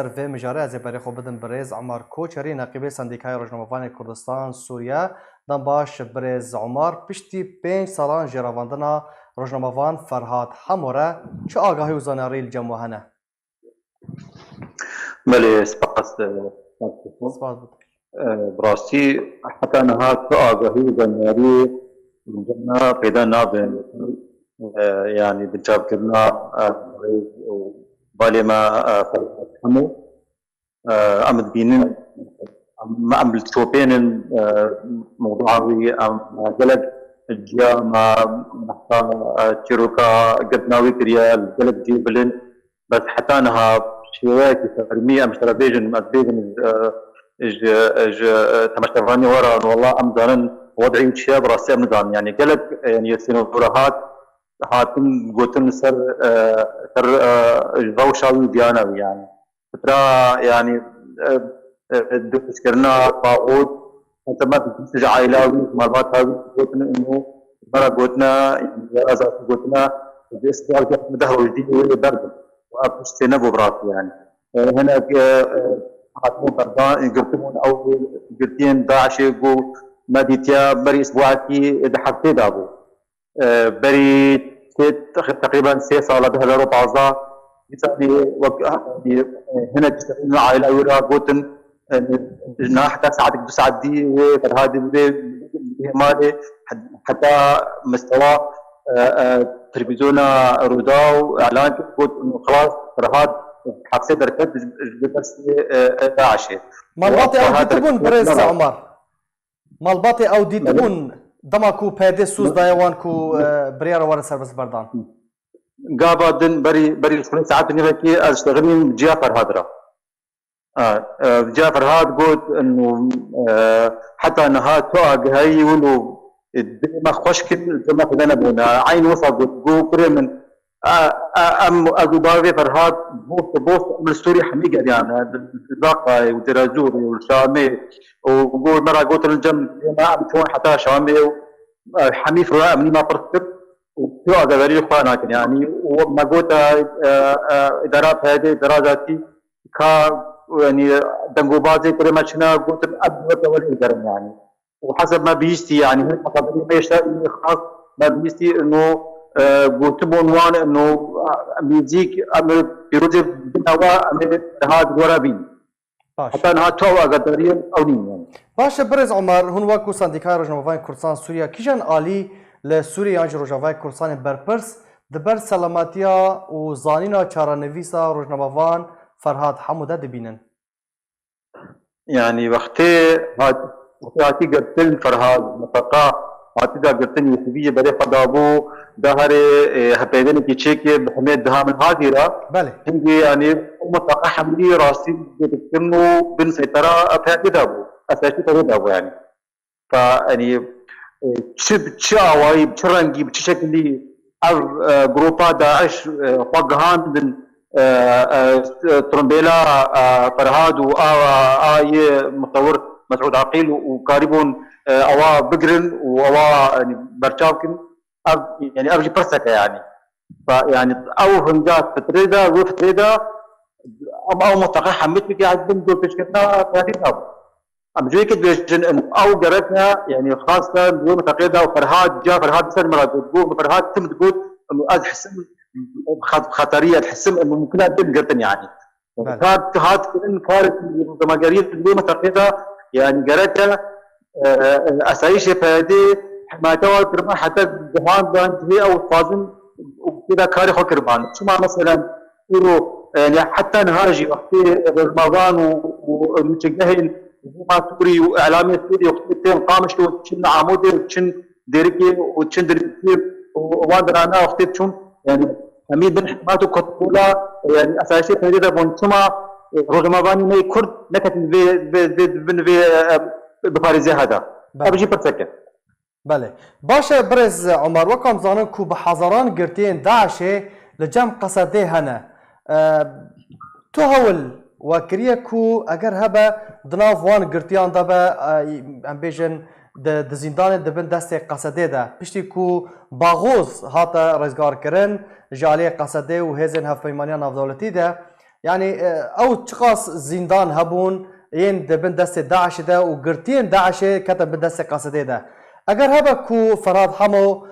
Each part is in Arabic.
سروی مجاره از بری خوب بدن برز عمر کوچری نقیب سندیکای روزنامه‌وان کردستان سوریه دم باش برز عمر پشتی 5 سالان جراواندنا روزنامه‌وان فرهاد حموره چه آگاهی و زاناری الجمهنه بله سپاس سپاس بود براستی حتی نهاد آگاهی و زانیاری جمنا پیدا نابن يعني بالجاب كنا بالي ما فرحمو أمد بينن ما أم التوبين موضوعي أم جلد الجيا ما نحتا تشيروكا قدناوي كريا الجلد جيبلن بس حتى أنها شوية فرمية مشترى بيجن بيجن اج اج تمشتراني ورا والله أم دارن وضعي وشيا براسي أم نظام يعني جلد يعني السينوفورات هاتن قوتن سر روشاوي ديانوي يعني فترة يعني دوش كرنا طاغوت انت ما بتنتج عائلاوي مرات هذه قوتنا انه مرة قوتنا ازاز قوتنا باستقلال مدهر جديد ولا برد وابش تنبو براسي يعني هنا حاتمو بردان قرتمون او قرتين داعش يقول ما ديتيا بري اسبوعتي دحرتي دابو بري تقريبا 6 سال بهذا ربع عزا هنا تشتغلنا عائلة أولا قوتن حتى ساعتك بساعدي وهذه مالي حتى مستوى تلفزيون روداو إعلان قلت إنه خلاص فرهاد حبسي دركت بس داعشة مالباطي أو ديتبون برز عمر مالباطي أو ديتبون دماكو بهذه سوز دايوانكو بريارة ورا سربس بردان قابا دن بري الفلوس ساعات نبكي اشتغلين جعفر هادرا جعفر هاد قلت انه حتى انها توق هاي ولو ما خوشكل ما خلينا بونا عين وسط قلت قري من ام ابو باوي فرهاد بوست من سوريا حميقه يعني الزاقه ودراجور والشامي وقول مره قلت الجم ما عم تكون حتى شامي حمي فرا مني ما فرصت وفي غير اخوانك يعني وما قلت ادارات هذه درجاتي كا يعني دنقوبازي كل ما شنا قلت ابد ولا يقدر يعني وحسب ما بيجتي يعني قبل ما يشتغل خاص ما بيجتي انه قلت بعنوان انه ميوزيك بيروز بنوا هذا ورابين حتى انها تو قدرين او يعني باشه برز عمر هون واكو سندیکای روزنامه‌وان کردستان سوریه کیجان عالی لسوریه آنج روزنامه‌وان کردستان برپرس دبر سلامتیا و زانینا چارانویسا روزنامه‌وان فرهاد حموده دبینن يعني وقتي هاتي قلتن فرهاد متقا هاتي دا قلتن يسبيه بدي فدابو ظهر هبيدن كي تشيكي بحميد دهام الهادرة بله هنجي يعني متقا حملي راسي بتكنو بن سيطرة أفهد دابو أساسي دابو يعني فيعني تشاوي بتشرنجي بتشكلي جروبا داعش فقهان من ترمبيلا فرهاد وآي مصور مسعود عقيل وقاربون أوا بقرن وأوا يعني برشاوكن يعني أبجي برسكة يعني فيعني أو هنجات فتريدا وفتريدا أو متقع حميت بك قاعد بندو تشكلنا ثلاثين أم جوي كده بيجن أو جرتها يعني خاصة يوم متقيدة وفرهاد جاء فرهاد سنة مرة تقول فرهاد تم تقول إنه أحسن خطرية تحسم إنه ممكن أدم قرتن يعني هاد كن فارق لما قريت اليوم متقيدة يعني جرتها أسايش فادي ما توا كرمان حتى جهان بان هي أو فازن وكذا كاري خو كرمان شو ما مثلا يقولوا يعني حتى نهاجي وقت رمضان ومتجهل ما سوري واعلامي سوري وقتين قامش وتشن عمودي وتشن ديركي وتشن ديركي وادرانا وقتين يعني حميد بن حماتو كتبولا يعني اساسي فريده بونتما رغماني ما كرد نكت بن في بفارزي هذا ابجي برسكه بله باشه برز عمر وكم زانن كو بحضران قرتين داعشه لجم قصده هنا تو هول وكريه كو اگر هبه دناف وان قرتيان دبه ام بيجن د زندان دبن دست قصده ده پشتی کو باغوز هاتا رزگار کرن جالی قصده و هزن هف پیمانیان ناف دولتی ده يعني او تشخاص زندان هبون ين دبن دست داعش ده وقرتين داعش كتب بدست قصدي ده اگر هبا كو فراد حمو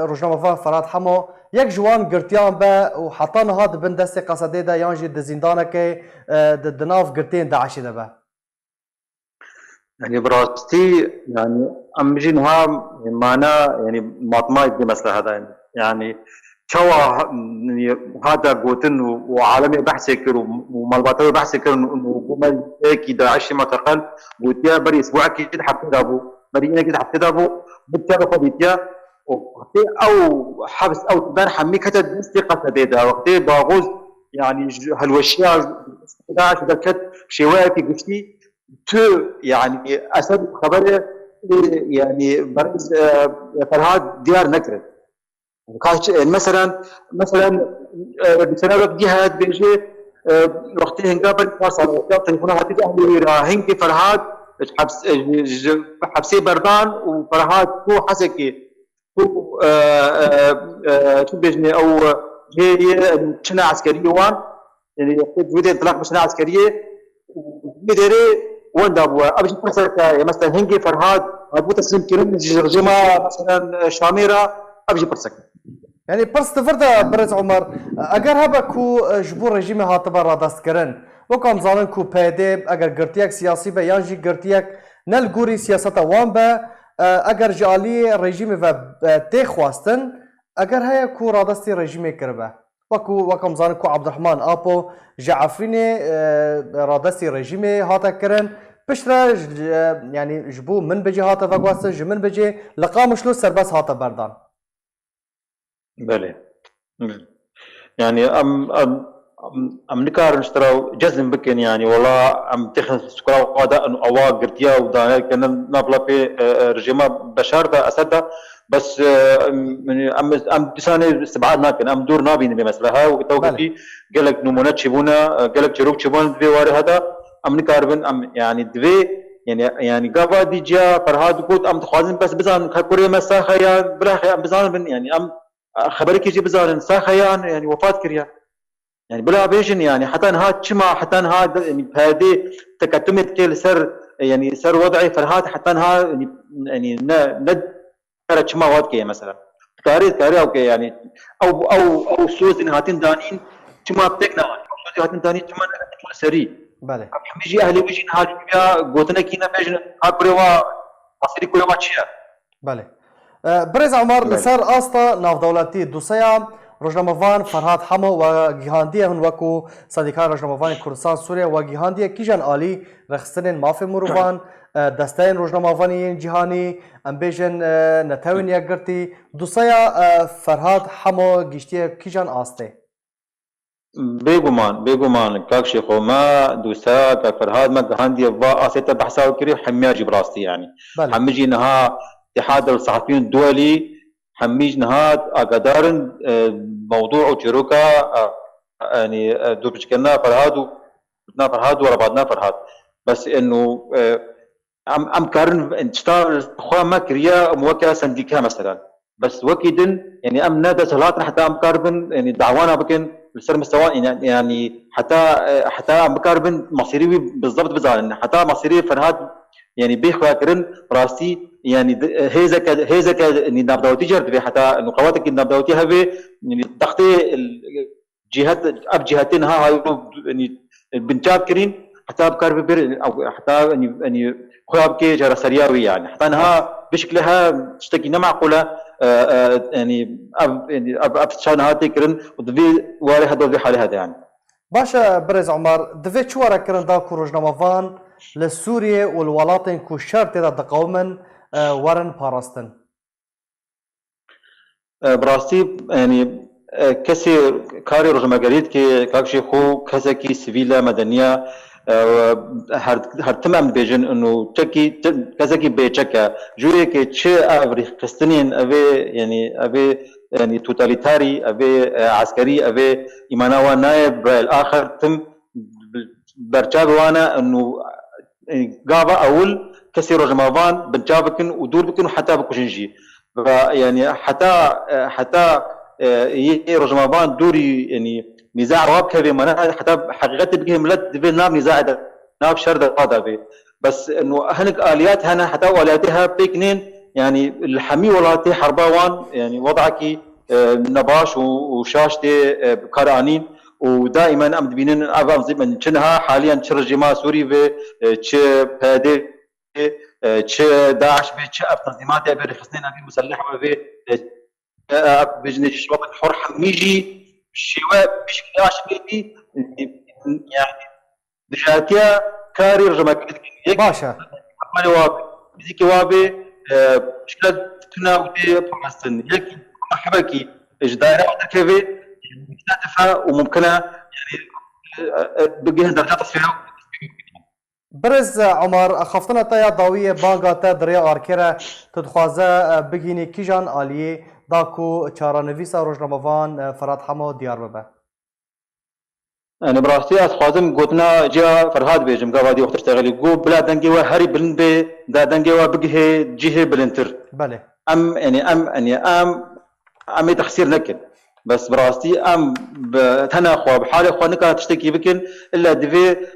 روجنامه فراد حمو یک جوان قرتيان با وحطان هاد بن دست قصدي ده يانجي د زندانه كي دناف قرتين داعش ده با يعني براستي يعني ام بيجينها معنا يعني ماطماي بمثل هذا يعني شوا يعني هذا قوتن وعالمي بحث كر ومالباتوي بحث كر انه قوم هيك داعش معتقل قلت بري اسبوع كده حفظ ابو بري انا كده حفظ ابو بالتالي فضيتيا او حبس او تبان حمي كتب استقامه ده وقت باغوز يعني هالوشيا داعش دكت شواتي قشتي تو يعني اسد خبره يعني برز فرهاد ديار نكره مثلا بسبب جهاد بيجي وقتها قبل وصل تليفونات اهلي هنك فرهاد حبس حبسي بردان وفرهاد هو حسكي هو شو بيجني او هي شنا عسكريه وان يعني بدي انطلاق مشنا عسكريه بدري وين دابوا ابجي فرصه مثلا هنجي فرهاد ابو تسليم كريم جرجمه مثلا شاميره ابجي فرصه يعني برست فردا برز عمر اگر هبا كو جبور رژیم هاتبا را دست کرن وکم زانن کو پیده اگر گرتیک سیاسی به یانجی گرتیک نل گوری سیاست وان به اگر جالی رژیم و تخواستن اگر هيا كو رادستي رژیم کربه وكم زانن كو عبد الرحمن ابو جعفرين رادستي رژیم هاتا کرن بشرا يعني جبو من بجي هاتا فقواستن من بجي لقامشلو سربس هاتا بردان بله يعني ام نكار نشتروا جزم بكن يعني والله ام تخن سكرا وقادا انه اوا قرتيا ودا كان نابلا في رجيما بشار دا اسد بس ام تساني استبعاد ناكن ام دور نابين بمسلها وتوقفي قال لك نمونه تشبونا قال لك تشروك تشبون في وار هذا ام نكار بن ام يعني دوي يعني قابا دي جا فرهاد قلت ام تخوازن بس بزان كوريا مساخه يا بلا بزان بن يعني ام خبرك يجي بزارن ساخيان يعني وفاة كريان يعني بلا بيجن يعني حتى هاد شما حتى هاد يعني بهذه تكتمت كل سر يعني سر وضعي فرهاد حتى هاد يعني ند ترى شما واد كي مثلا كاري اوكي يعني او سوز هاتين دانين شما بتكنا سوز هاتين دانين شما سري بله بيجي اهلي بيجي هاد بيا قوتنا كينا بيجن اكبروا مصيري كل ما تشيا بله برز عمر لسر آستا ناف دولتی دوسیا روزنامه‌وان فرهاد حمو و گیهاندی هن وکو صدیقان روزنامه‌وان کردستان سوریه و گیهاندی کیجان عالی رخصتن مافی مروان دستین روزنامه‌وانی جهانی امبیجن نتاوین یگرتی دوسیا فرهاد حمو گشتی کیجان آسته بيغمان كاك شيخو ما دوسا كاك فرهاد ما گیهاندی و آسته بحثا وكري حمياجي براستي يعني حميجي نها اتحاد الصحفيين الدولي حميج نهاد اقدارن موضوع وشروكا يعني دوبشكنا فرهاد ورباطنا فرهاد بس انه ام كارن انشتار اخوان ما كريا موكا سنديكا مثلا بس وكيدن يعني ام نادا صلاتنا حتى ام كاربن يعني دعوانا بكن بصير مستوى يعني حتى ام كاربن مصيري بالضبط بزعل حتى مصيري فرهاد يعني بيخوا كرن راسي يعني هيزك ناب داوتي جرد حتى انه قواتك ناب داوتي هبه يعني تختي الجهات اب جهتين ها يعني بنجاب كرين حتى بكار بير او حتى يعني خواب كي جرى سرياوي يعني حتى انها بشكلها تشتكي معقوله يعني اب شان كرن ودفي واري هذا في حاله هذا يعني باشا برز عمر دفي شو ورا كرن دا روزنامه‌وان لسوريا والولاطن كو شرط دقومن ورن باراستن براستي يعني كسي كاري روزماغريت كي كاكشي خو كسكي سيفيلا مدنيه هر تمام بيجن انه تشكي كسكي بيتشكا جوري كي تشي افري قسطنين ابي يعني توتاليتاري ابي عسكري ابي ايمانوا نائب الاخر تم برشاب وانا انه قابا اول كسي روزماغان بنجابكن ودور بكن وحتى بكوشنجي يعني حتى روزماغان دوري يعني نزاع رواب كبي منا حتى حقيقة بقيه ملت دبي ناب نزاع ده ناب شر هذا بي بس انه هنك اليات هنا حتى والياتها بيكنين يعني الحمي ولاتي حرباوان يعني وضعك نباش وشاشتي بكرانين ودائما ام دبينين افام زي من شنها حاليا شرجما سوري في تش بادي تش داعش في تش تنظيمات ابي خصنين ابي مسلحه في بجني الشباب الحر حميجي الشباب بشكل داعش بيتي يعني دجاتيا كاري رجما باشا مالي وابي بيزيكي وابي مشكلة تنا ودي فلسطين يكي محبكي إجدارة كيفي مكتفة وممكنة يعني بقيه درجات تصفيها برز عمر خفتنا تايا ضوية بانغا تا دريا أركيرا تدخوازا بگيني كيجان آلية داكو چارا نويسا روجناموان فراد حمو ديار ببا يعني براستي أسخوازم قوتنا جا فرهاد بيجم قوادي وقت اشتغلي قو بلا دنجي وهري بلن بي دا دنجي وبقيه جيه بلنتر بله ام يعني ام تخسير نكن بس براستي تنا خو بحالي خو نكا تشتكي بكن الا دفي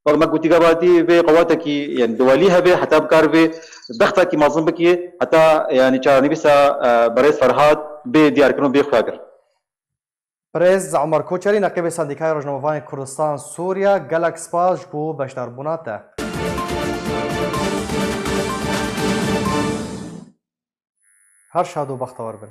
ما قلت قباتي في قواتك يعني دواليها به حتى بكار في بختك ما بكي حتى يعني كان بيسا بريس فرهاد بي ديار كنو بي خواقر برز عمر کوچری نقیب سندیکای روزنامه‌نگاری کردستان سوریا گالاکس پاش بو بشدار بوناته هر شاد و بختور بن